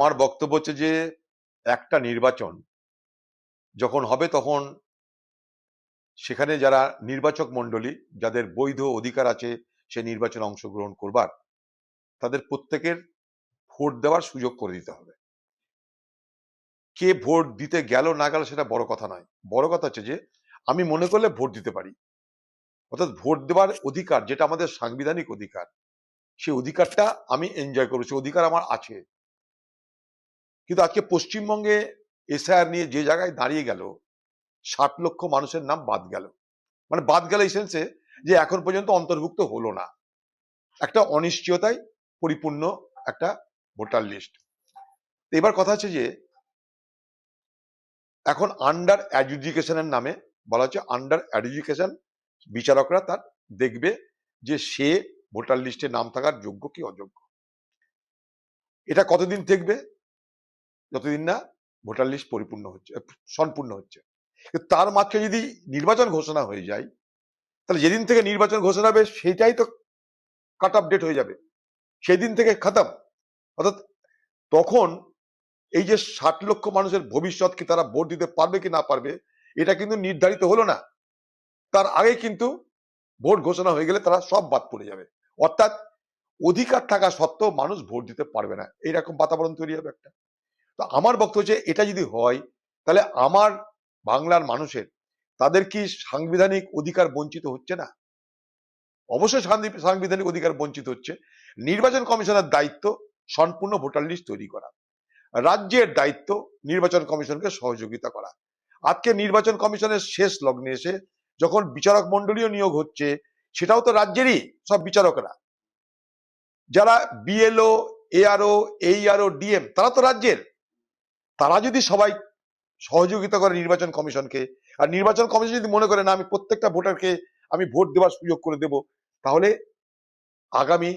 আমার বক্তব্য হচ্ছে যে একটা নির্বাচন যখন হবে তখন সেখানে যারা নির্বাচক মণ্ডলী যাদের বৈধ অধিকার আছে সে নির্বাচনে অংশগ্রহণ করবার তাদের প্রত্যেকের ভোট দেওয়ার সুযোগ করে দিতে হবে। কে ভোট দিতে গেল না গেল সেটা বড় কথা নয়, বড় কথা হচ্ছে যে আমি মনে করলে ভোট দিতে পারি, অর্থাৎ ভোট দেওয়ার অধিকার যেটা আমাদের সাংবিধানিক অধিকার, সেই অধিকারটা আমি এনজয় করবো, সেই অধিকার আমার আছে। কিন্তু আজকে পশ্চিমবঙ্গে এসআইআর নিয়ে যে জায়গায় দাঁড়িয়ে গেল, 60 লক্ষ মানুষের নাম বাদ গেল, মানে বাদ গেল এই সেন্সে যে এখন পর্যন্ত অন্তর্ভুক্ত হলো না, একটা অনিশ্চয়তায় পরিপূর্ণ একটা ভোটার লিস্ট। এবার কথা হচ্ছে যে এখন আন্ডার অ্যাডজুডিকেশনের নামে বলা হচ্ছে আন্ডার অ্যাডজুডিকেশন, বিচারকরা তার দেখবে যে সে ভোটার লিস্টে নাম থাকার যোগ্য কি অযোগ্য। এটা কতদিন দেখবে? যতদিন না ভোটার লিস্ট পরিপূর্ণ হচ্ছে, সম্পূর্ণ হচ্ছে। তার মাঝখানে যদি নির্বাচন ঘোষণা হয়ে যায় তাহলে যেদিন থেকে নির্বাচন ঘোষণা হবে সেটাই তো কাট অফ ডেট হয়ে যাবে, সেই দিন থেকে খতম। অর্থাৎ তখন এই যে 60 লক্ষ মানুষের ভবিষ্যৎ কি তারা ভোট দিতে পারবে কি না পারবে এটা কিন্তু নির্ধারিত হলো না, তার আগে কিন্তু ভোট ঘোষণা হয়ে গেলে তারা সব বাদ পড়ে যাবে। অর্থাৎ অধিকার থাকা সত্ত্বেও মানুষ ভোট দিতে পারবে না, এইরকম বাতাবরণ তৈরি হবে একটা। তো আমার বক্তব্য হচ্ছে এটা যদি হয় তাহলে আমার বাংলার মানুষের তাদের কি সাংবিধানিক অধিকার বঞ্চিত হচ্ছে না? অবশ্যই সাংবিধানিক অধিকার বঞ্চিত হচ্ছে। নির্বাচন কমিশনের দায়িত্ব সম্পূর্ণ ভোটার লিস্ট তৈরি করা, রাজ্যের দায়িত্ব নির্বাচন কমিশনকে সহযোগিতা করা। আজকে নির্বাচন কমিশনের শেষ লগ্নে এসে যখন বিচারক মন্ডলীয় নিয়োগ হচ্ছে সেটাও তো রাজ্যেরই সব বিচারকরা, যারা বিএলও, এআরও, এইআরও, ডিএম তারা তো রাজ্যের। তারা যদি সবাই সহযোগিতা করে নির্বাচন কমিশনকে, আর নির্বাচন কমিশন যদি মনে করে না আমি প্রত্যেকটা ভোটারকে আমি ভোট দেওয়ার সুযোগ করে দেব, তাহলে আগামী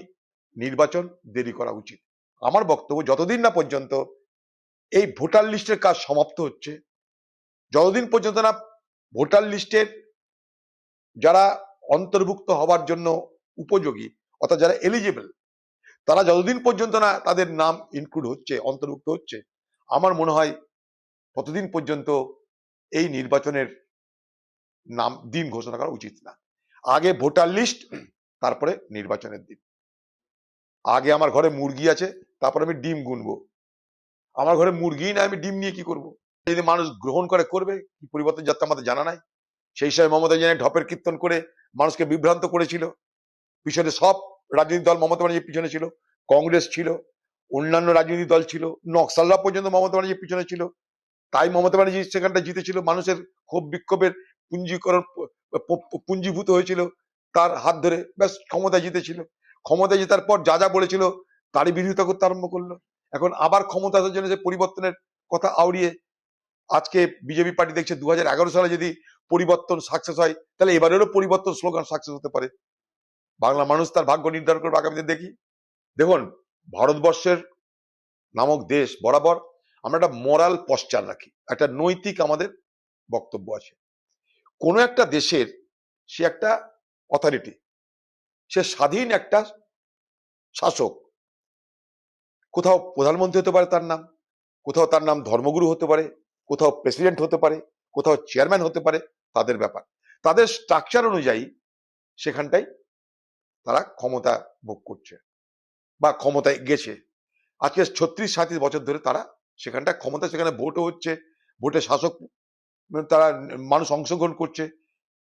নির্বাচন দেরি করা উচিত। আমার বক্তব্য যতদিন না পর্যন্ত এই ভোটার লিস্টের কাজ সমাপ্ত হচ্ছে, যতদিন পর্যন্ত না ভোটার লিস্টের যারা অন্তর্ভুক্ত হওয়ার জন্য উপযোগী অর্থাৎ যারা এলিজিবল তারা যতদিন পর্যন্ত না তাদের নাম ইনক্লুড হচ্ছে, অন্তর্ভুক্ত হচ্ছে, আমার মনে হয় ততদিন পর্যন্ত এই নির্বাচনের নাম দিন ঘোষণা করা উচিত না। আগে ভোটার লিস্ট, তারপরে নির্বাচনের দিন। আগে আমার ঘরে মুরগি আছে, তারপরে আমি ডিম গুনবো। আমার ঘরে মুরগি না, আমি ডিম নিয়ে কি করব? যদি মানুষ গ্রহণ করে করবে, কি পরিবর্তন যাতে আমাদের জানা নাই। সেই সময় মমতা জানি ঢপের কীর্তন করে মানুষকে বিভ্রান্ত করেছিল, পিছনে সব রাজনৈতিক দল মমতা ব্যানার্জির পিছনে ছিল, কংগ্রেস ছিল, অন্যান্য রাজনৈতিক দল ছিল, নকশালরা পর্যন্ত মমতা ব্যানার্জির পিছনে ছিল। তাই মমতা ব্যানার্জি সেখানটা জিতেছিল, মানুষের ক্ষোভ বিক্ষোভের পুঞ্জীকরণ পুঞ্জীভূত হয়েছিল তার হাত ধরে, ব্যাস ক্ষমতায় জিতেছিল। ক্ষমতায় জেতার পর যা যা বলেছিল তারই বিরোধিতা করতে আরম্ভ করলো। এখন আবার ক্ষমতা আসার জন্য যে পরিবর্তনের কথা আউড়িয়ে আজকে বিজেপি পার্টি দেখছে 2011 সালে যদি পরিবর্তন সাকসেস হয় তাহলে এবারেরও পরিবর্তন স্লোগান সাকসেস হতে পারে। বাংলা মানুষ তার ভাগ্য নির্ধারণ করবে আগামীতে দেখি। দেখুন, ভারতবর্ষের নামক দেশ বরাবর আমরা একটা মোরাল পশ্চার রাখি, একটা নৈতিক আমাদের বক্তব্য আছে। কোনো একটা দেশের সে একটা অথরিটি, সে স্বাধীন একটা শাসক। কোথাও প্রধানমন্ত্রী হতে পারে তার নাম, কোথাও তার নাম ধর্মগুরু হতে পারে, কোথাও প্রেসিডেন্ট হতে পারে, কোথাও চেয়ারম্যান হতে পারে, তাদের ব্যাপার। তাদের স্ট্রাকচার অনুযায়ী সেখানটাই তারা ক্ষমতা ভোগ করছে বা ক্ষমতায় গেছে। আজকে 36-37 বছর ধরে তারা সেখানটা ক্ষমতা, সেখানে ভোটও হচ্ছে, ভোটে শাসক তারা মানুষ অংশগ্রহণ করছে,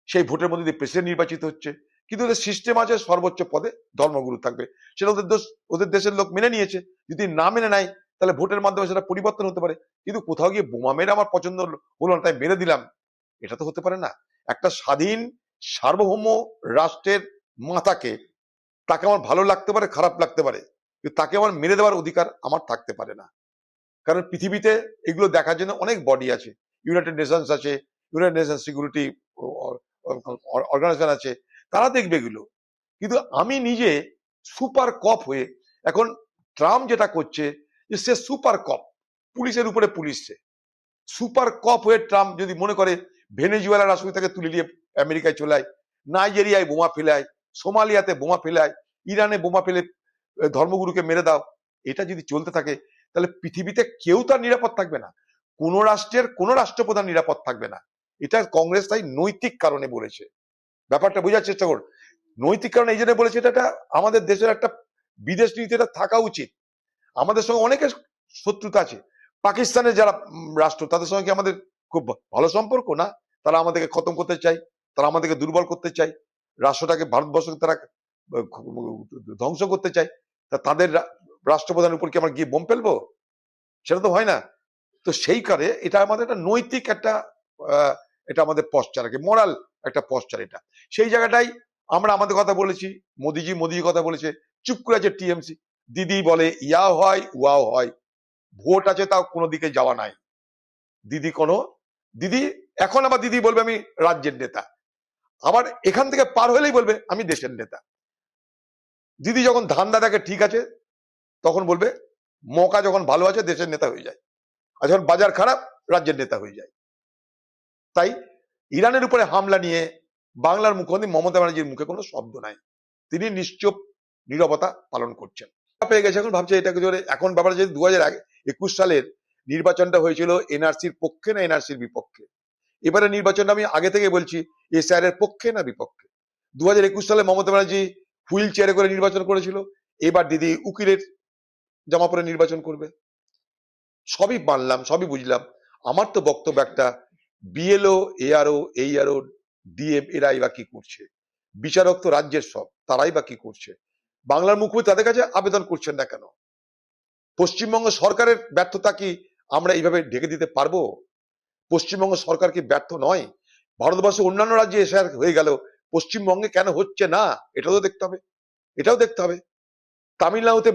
সেই ভোটের মধ্যে দিয়ে প্রেসিডেন্ট নির্বাচিত হচ্ছে। কিন্তু ওদের সিস্টেম আছে সর্বোচ্চ পদে ধর্মগুরু থাকবে, সেটা ওদের দোষ, ওদের দেশের লোক মেনে নিয়েছে। যদি না মেনে নেয় তাহলে ভোটের মাধ্যমে সেটা পরিবর্তন হতে পারে। কিন্তু কোথাও গিয়ে বোমা মেরে আমার পছন্দ হলো না তাই মেরে দিলাম, এটা তো হতে পারে না। একটা স্বাধীন সার্বভৌম রাষ্ট্রের মাতাকে, তাকে আমার ভালো লাগতে পারে, খারাপ লাগতে পারে, কিন্তু তাকে আমার মেরে দেওয়ার অধিকার আমার থাকতে পারে না। কারণ পৃথিবীতে এগুলো দেখার জন্য অনেক বডি আছে, ইউনাইটেড নেশনস আছে, ইউনাইটেড নেশন সিকিউরিটি অর্গানাইজেশন আছে, তারা দেখবে এগুলো। কিন্তু আমি নিজে সুপার কপ হয়ে, এখন ট্রাম্প যেটা করছে যে সে সুপার কপ, পুলিশের উপরে পুলিশ, সে সুপার কপ হয়ে ট্রাম্প যদি মনে করে ভেনেজুয়েলার রাষ্ট্রপতি তাকে তুলে নিয়ে আমেরিকায় চলায়, নাইজেরিয়ায় বোমা ফেলায়, সোমালিয়াতে বোমা ফেলায়, ইরানে বোমা ফেলে ধর্মগুরুকে মেরে দাও, এটা যদি চলতে থাকে তাহলে পৃথিবীতে কেউ তার নিরাপদ থাকবে না, কোন রাষ্ট্রের কোন রাষ্ট্রপ্রধান নিরাপদ থাকবে না। এটা কংগ্রেস তাই নৈতিক কারণে বলেছে। ব্যাপারটা বোঝার চেষ্টা করুন। নৈতিক কারণে এই জন্য বলেছে, এটা আমাদের দেশের একটা বিদেশ নীতি, এটা থাকা উচিত। আমাদের সঙ্গে অনেকের শত্রুতা আছে। পাকিস্তানের যারা রাষ্ট্র, তাদের সঙ্গে কি আমাদের খুব ভালো সম্পর্ক? না, তারা আমাদেরকে খতম করতে চায়, তারা আমাদেরকে দুর্বল করতে চায়, রাষ্ট্রটাকে, ভারতবর্ষকে তারা ধ্বংস করতে চায়। তা তাদের রাষ্ট্রপ্রধানের উপর কি আমরা গিয়ে বোম ফেলবো? সেটা তো হয় না। তো সেই কারণে এটা আমাদের একটা নৈতিক একটা এটা আমাদের পশ্চার, মোরাল একটা পশ্চার। এটা সেই জায়গাটাই আমরা আমাদের কথা বলেছি, মোদিজি কথা বলেছে, চুপ করে আছে টিএমসি। দিদি বলে ইয়া হয় উয়াও হয়, ভোট আছে তাও কোনো দিকে যাওয়া নাই। দিদি এখন আবার দিদি বলবে আমি রাজ্যের নেতা, আবার এখান থেকে পার হলেই বলবে আমি দেশের নেতা। দিদি যখন ধান্দা দেখে ঠিক আছে, তখন বলবে মৌকা যখন ভালো আছে দেশের নেতা হয়ে যায়, আর যখন বাজার খারাপ রাজ্যের নেতা হয়ে যায়। তাই ইরানের উপরে হামলা নিয়ে বাংলার মুখ্যমন্ত্রী মমতা ব্যানার্জির মুখে কোনো শব্দ নাই, তিনি নিশ্চুপ নীরবতা পালন করছেন। পেয়ে গেছে, এখন ভাবছে এটাকে জোরে। এখন ব্যাপার যে 2021 সালের নির্বাচনটা হয়েছিল এনআরসির পক্ষে না এনআরসির বিপক্ষে। এবারে নির্বাচনটা আমি আগে থেকে বলছি এসআইআর এর পক্ষে না বিপক্ষে। 2021 সালে মমতা ব্যানার্জি হুইল চেয়ারে করে নির্বাচন করেছিল, এবার দিদি উকিলের জামা পরে নির্বাচন করবে। সবই মানলাম, সবই বুঝলাম। আমার তো বক্তব্য একটা, বিএলও, এআরও, এইআরও, ডিএম এরাই বা কি করছে? বিচারক তো রাজ্যের সব, তারাই বা কি করছে? বাংলার মুখ্যমন্ত্রী তাদের কাছে আবেদন করছেন না কেন? পশ্চিমবঙ্গ সরকারের ব্যর্থতা কি আমরা এইভাবে ঢেকে দিতে পারবো? পশ্চিমবঙ্গ সরকার কি ব্যর্থ নয়? ভারতবর্ষের অন্যান্য রাজ্যে এসআর হয়ে গেল, পশ্চিমবঙ্গে কেন হচ্ছে না? এটাও তো দেখতে হবে, এটাও দেখতে হবে। তামিলনাড়ুতে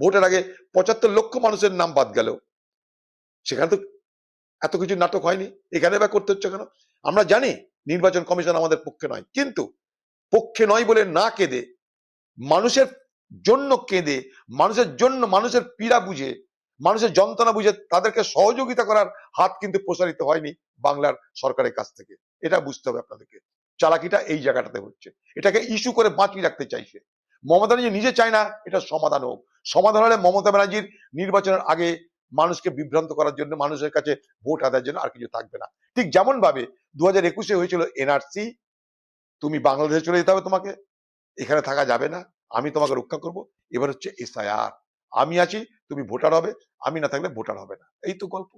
ভোটের আগে 75 লক্ষ মানুষের নাম বাদ গেল, সেখানে তো এত কিছু নাটক হয়নি, এখানে বা করতে হচ্ছে কেন? আমরা জানি নির্বাচন কমিশন আমাদের পক্ষে নয়, কিন্তু পক্ষে নয় বলে না কেঁদে, মানুষের জন্য কেঁদে, মানুষের জন্য, মানুষের পীড়া বুঝে, মানুষের যন্ত্রণা বুঝে তাদেরকে সহযোগিতা করার হাত কিন্তু প্রসারিত হয়নি বাংলার সরকারের কাছ থেকে। এটা বুঝতে হবে আপনাদেরকে। চালাকিটা এই জায়গাটাতে হচ্ছে, এটাকে ইস্যু করে বাঁচিয়ে রাখতে চাইছে। মমতা ব্যানার্জি নিজে চায় না এটা সমাধান হোক। সমাধান হলে মমতা ব্যানার্জির নির্বাচনের আগে মানুষকে বিভ্রান্ত করার জন্য, মানুষের কাছে ভোট আদায়ের জন্য আর কিছু থাকবে না। ঠিক যেমন ভাবে 2021 হয়েছিল এনআরসি, তুমি বাংলাদেশে চলে যেতে হবে, তোমাকে এখানে থাকা যাবে না, আমি তোমাকে রক্ষা করব। এবার হচ্ছে এসআইআর, আমি আছি, তুমি ভোটার হবে, আমি না থাকলে ভোটার হবে না। এই তো গল্প,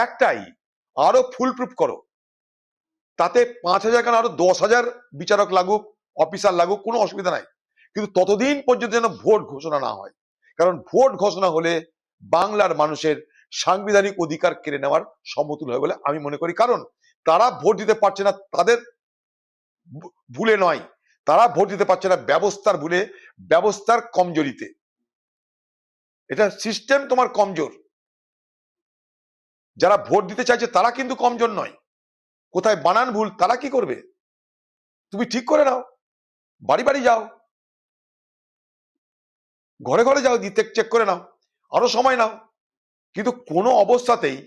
একটাই। আরো ফুল প্রুফ করো, তাতে 5,000 কেন আরো 10,000 বিচারক লাগুক, অফিসার লাগুক, কোনো অসুবিধা নাই, কিন্তু ততদিন পর্যন্ত যেন ভোট ঘোষণা না হয়। কারণ ভোট ঘোষণা হলে বাংলার মানুষের সাংবিধানিক অধিকার কেড়ে নেওয়ার সমতুল হয় বলে আমি মনে করি। কারণ তারা ভোট দিতে পারছে না তাদের ভুলে নয়, তারা ভোট দিতে পারছে না ব্যবস্থার ভুলে, ব্যবস্থার কমজোরিতে। এটা সিস্টেম তোমার কমজোর। যারা ভোট দিতে চাইছে তারা কিন্তু কমজোর নয়, কোথায় বানান ভুল তারা কি করবে? তুমি ঠিক করে নাও, বাড়ি বাড়ি যাও, ঘরে ঘরে যাও, দিতে চেক করে নাও, আরো সময় নাও। কিন্তু কোনো অবস্থাতেই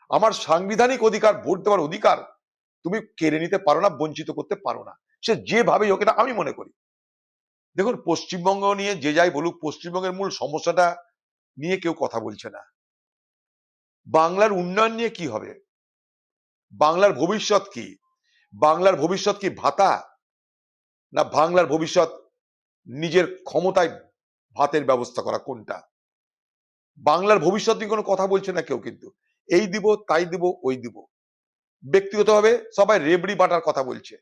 আমার সাংবিধানিক অধিকার, ভোট দেওয়ার অধিকার তুমি কেড়ে নিতে পারো না, বঞ্চিত করতে পারো না, সে যেভাবেই হোক। এটা আমি মনে করি। দেখুন, পশ্চিমবঙ্গ নিয়ে যে যাই বলুক, পশ্চিমবঙ্গের মূল সমস্যাটা নিয়ে কেউ কথা বলছে না। বাংলার উন্নয়ন নিয়ে কি হবে? বাংলার ভবিষ্যৎ কি? বাংলার ভবিষ্যৎ কি ভাতা, না বাংলার ভবিষ্যৎ নিজের ক্ষমতায় ভাতের ব্যবস্থা করা? কোনটা? বাংলার ভবিষ্যৎ নিয়ে কোনো কথা বলছে না কেউ। কিন্তু এই দিব, তাই দিব, ওই দিব, ব্যক্তিগতভাবে সবাই রেবড়ি বাটার কথা বলছে,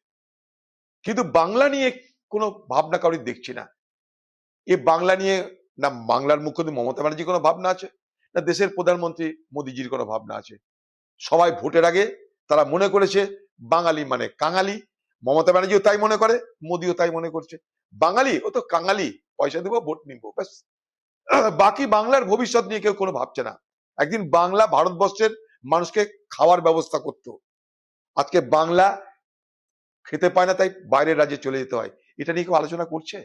কিন্তু বাংলা নিয়ে কোনো ভাবনা কাউরি দেখছি না। এ বাংলা নিয়ে না বাংলার মুখ্যমন্ত্রী মমতা ব্যানার্জির কোনো ভাবনা আছে, না দেশের প্রধানমন্ত্রী মোদিজির কোনো ভাবনা আছে। সবাই ভোটের আগে তারা মনে করেছে বাঙালি মানে কাঙালি। মমতা ব্যানার্জিও তাই মনে করে, মোদিও তাই মনে করছে, বাঙালি ও তো কাঙালি, পয়সা দেবো ভোট নিবো ব্যাস। বাকি বাংলার ভবিষ্যৎ নিয়ে কেউ কোনো ভাবছে না। একদিন বাংলা ভারতবর্ষের মানুষকে খাওয়ার ব্যবস্থা করতো, আজকে বাংলা খেতে পায় না, তাই বাইরের রাজ্যে চলে যেতে হয়। এটা নিয়ে কেউ আলোচনা করছে?